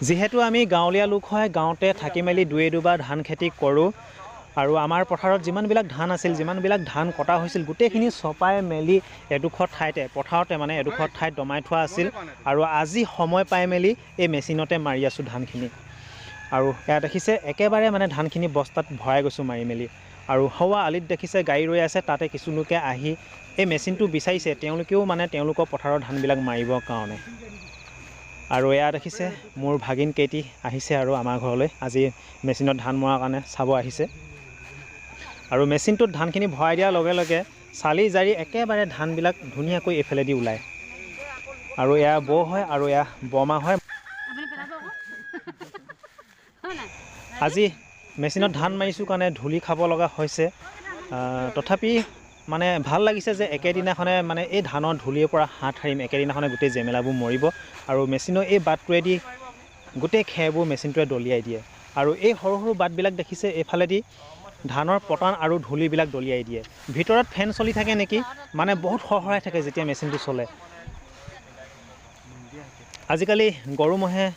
যিহেতু আমি গাঁৱলীয়া লোক হয়, গাঁৱতে থাকি মেলি দুই দুবাৰ ধান খেতি কৰোঁ আৰু আমাৰ পথাৰত যিমানবিলাক ধান আছিল, যিমানবিলাক ধান কটা হৈছিল, গোটেইখিনি চপাই মেলি এডোখৰ ঠাইতে পথাৰতে মানে এডোখৰ ঠাইত দমাই থোৱা আছিল আৰু আজি সময় পাই মেলি এই মেচিনতে মাৰি আছোঁ ধানখিনি। আৰু এয়া দেখিছে একেবাৰে মানে ধানখিনি বস্তাত ভৰাই গৈছোঁ মাৰি মেলি। আৰু সৌৱা আলিত দেখিছে গাড়ী ৰৈ আছে, তাতে কিছু লোকে আহি এই মেচিনটো বিচাৰিছে, তেওঁলোকেও মানে তেওঁলোকৰ পথাৰৰ ধানবিলাক মাৰিবৰ কাৰণে। আৰু এয়া দেখিছে মোৰ ভাগিন কেইটি আহিছে আৰু আমাৰ ঘৰলৈ আজি মেচিনত ধান মৰাৰ কাৰণে চাব আহিছে। আৰু মেচিনটোত ধানখিনি ভৰাই দিয়াৰ লগে লগে চালি জাৰি একেবাৰে ধানবিলাক ধুনীয়াকৈ এইফালেদি ওলায়। আৰু এয়া বৌ হয় আৰু এয়া বৰমা হয়। আজি মেচিনত ধান মাৰিছোঁ কাৰণে ধূলি খাব লগা হৈছে, তথাপি মানে ভাল লাগিছে যে একেদিনাখনে মানে এই ধানৰ ধূলিৰ পৰা হাত সাৰিম, একেদিনাখনে গোটেই জেমেলাবোৰ মৰিব। আৰু মেচিনৰ এই বাটটোৱেদি গোটেই খেৰবোৰ মেচিনটোৱে দলিয়াই দিয়ে। আৰু এই সৰু সৰু বাটবিলাক দেখিছে, এইফালেদি ধানৰ পতান আৰু ধূলিবিলাক দলিয়াই দিয়ে। ভিতৰত ফেন চলি থাকে নেকি, মানে বহুত সৰসৰাই থাকে যেতিয়া মেচিনটো চলে। আজিকালি গৰু ম'হে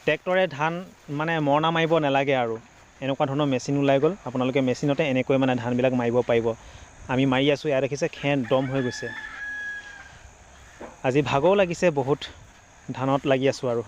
ট্ৰেক্টৰে ধান মানে মৰণা মাৰিব নালাগে আৰু এনেকুৱা ধৰণৰ মেচিন ওলাই গ'ল। আপোনালোকে মেচিনতে এনেকৈ মানে ধানবিলাক মাৰিব পাৰিব। আমি মাৰি আছোঁ, এয়া দেখিছে খেৰ দম হৈ গৈছে। আজি ভাগৰো লাগিছে বহুত, ধানত লাগি আছোঁ আৰু।